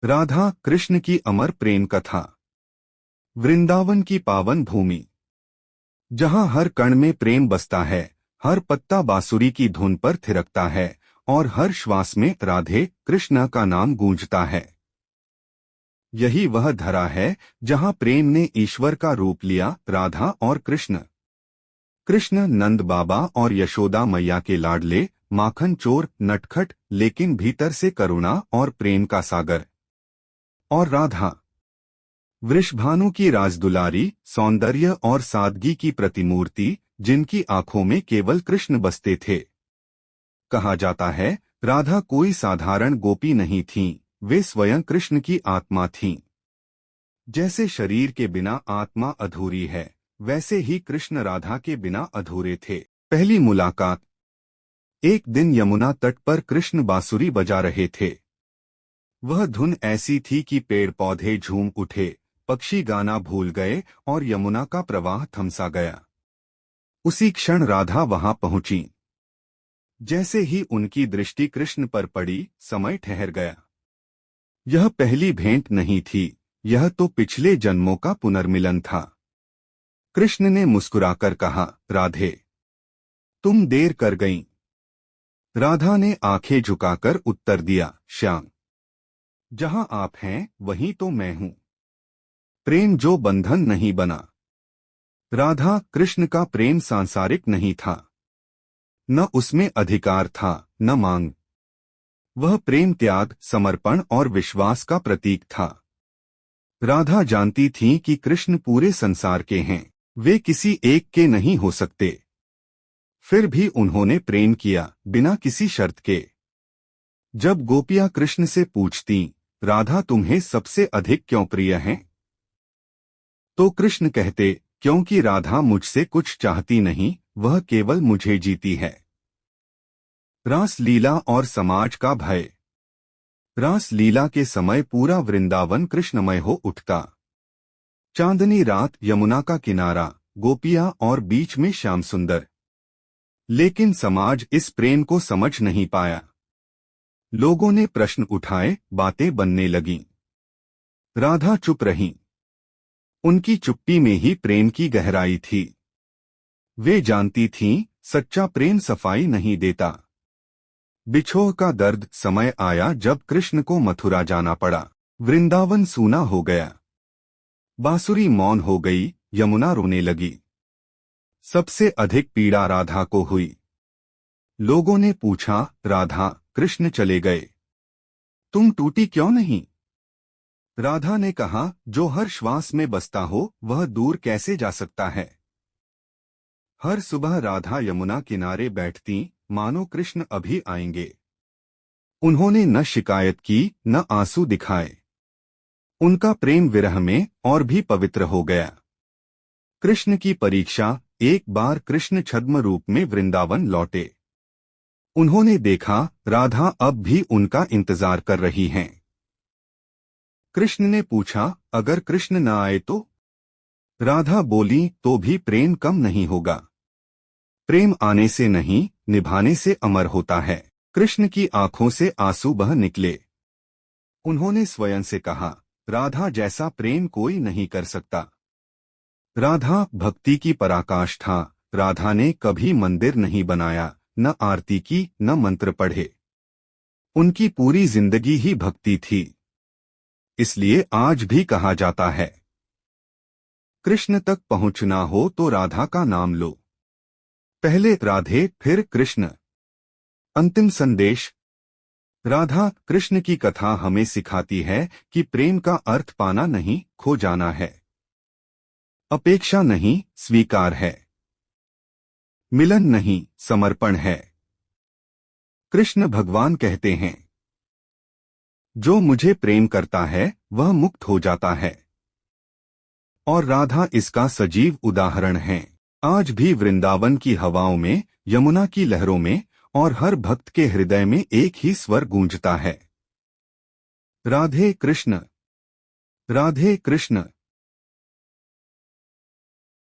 राधा कृष्ण की अमर प्रेम कथा। वृंदावन की पावन भूमि, जहां हर कण में प्रेम बसता है, हर पत्ता बांसुरी की धुन पर थिरकता है और हर श्वास में राधे कृष्ण का नाम गूंजता है। यही वह धरा है जहां प्रेम ने ईश्वर का रूप लिया। राधा और कृष्ण। कृष्ण नंद बाबा और यशोदा मैया के लाडले, माखन चोर, नटखट, लेकिन भीतर से करुणा और प्रेम का सागर। और राधा वृषभानु की राजदुलारी, सौंदर्य और सादगी की प्रतिमूर्ति, जिनकी आंखों में केवल कृष्ण बसते थे। कहा जाता है, राधा कोई साधारण गोपी नहीं थीं, वे स्वयं कृष्ण की आत्मा थीं। जैसे शरीर के बिना आत्मा अधूरी है, वैसे ही कृष्ण राधा के बिना अधूरे थे। पहली मुलाकात। एक दिन यमुना तट पर कृष्ण बांसुरी बजा रहे थे। वह धुन ऐसी थी कि पेड़ पौधे झूम उठे, पक्षी गाना भूल गए और यमुना का प्रवाह थमसा गया। उसी क्षण राधा वहां पहुंची। जैसे ही उनकी दृष्टि कृष्ण पर पड़ी, समय ठहर गया। यह पहली भेंट नहीं थी, यह तो पिछले जन्मों का पुनर्मिलन था। कृष्ण ने मुस्कुराकर कहा, राधे, तुम देर कर गईं। राधा ने आंखें झुकाकर उत्तर दिया, श्याम, जहां आप हैं वहीं तो मैं हूं। प्रेम जो बंधन नहीं बना। राधा कृष्ण का प्रेम सांसारिक नहीं था। न उसमें अधिकार था, न मांग। वह प्रेम त्याग, समर्पण और विश्वास का प्रतीक था। राधा जानती थी कि कृष्ण पूरे संसार के हैं, वे किसी एक के नहीं हो सकते। फिर भी उन्होंने प्रेम किया, बिना किसी शर्त के। जब गोपियां कृष्ण से पूछतीं, राधा तुम्हें सबसे अधिक क्यों प्रिय है, तो कृष्ण कहते, क्योंकि राधा मुझसे कुछ चाहती नहीं, वह केवल मुझे जीती है। रास लीला और समाज का भय। रास लीला के समय पूरा वृंदावन कृष्णमय हो उठता। चांदनी रात, यमुना का किनारा, गोपियां और बीच में श्याम सुंदर। लेकिन समाज इस प्रेम को समझ नहीं पाया। लोगों ने प्रश्न उठाए, बातें बनने लगीं। राधा चुप रहीं। उनकी चुप्पी में ही प्रेम की गहराई थी। वे जानती थीं, सच्चा प्रेम सफाई नहीं देता। बिछोह का दर्द। समय आया जब कृष्ण को मथुरा जाना पड़ा। वृंदावन सूना हो गया। बांसुरी मौन हो गई, यमुना रोने लगी। सबसे अधिक पीड़ा राधा को हुई। लोगों ने पूछा, राधा, कृष्ण चले गए, तुम टूटी क्यों नहीं? राधा ने कहा, जो हर श्वास में बसता हो, वह दूर कैसे जा सकता है। हर सुबह राधा यमुना किनारे बैठती, मानो कृष्ण अभी आएंगे। उन्होंने न शिकायत की, न आंसू दिखाए। उनका प्रेम विरह में और भी पवित्र हो गया। कृष्ण की परीक्षा। एक बार कृष्ण छद्म रूप में वृंदावन लौटे। उन्होंने देखा, राधा अब भी उनका इंतजार कर रही हैं। कृष्ण ने पूछा, अगर कृष्ण न आए तो? राधा बोली, तो भी प्रेम कम नहीं होगा। प्रेम आने से नहीं, निभाने से अमर होता है। कृष्ण की आंखों से आंसू बह निकले। उन्होंने स्वयं से कहा, राधा जैसा प्रेम कोई नहीं कर सकता। राधा भक्ति की पराकाष्ठा। राधा ने कभी मंदिर नहीं बनाया, न आरती की, न मंत्र पढ़े। उनकी पूरी जिंदगी ही भक्ति थी। इसलिए आज भी कहा जाता है, कृष्ण तक पहुंचना हो तो राधा का नाम लो। पहले राधे, फिर कृष्ण। अंतिम संदेश। राधा कृष्ण की कथा हमें सिखाती है कि प्रेम का अर्थ पाना नहीं, खो जाना है। अपेक्षा नहीं, स्वीकार है। मिलन नहीं, समर्पण है। कृष्ण भगवान कहते हैं, जो मुझे प्रेम करता है वह मुक्त हो जाता है। और राधा इसका सजीव उदाहरण है। आज भी वृंदावन की हवाओं में, यमुना की लहरों में और हर भक्त के हृदय में एक ही स्वर गूंजता है, राधे कृष्ण, राधे कृष्ण।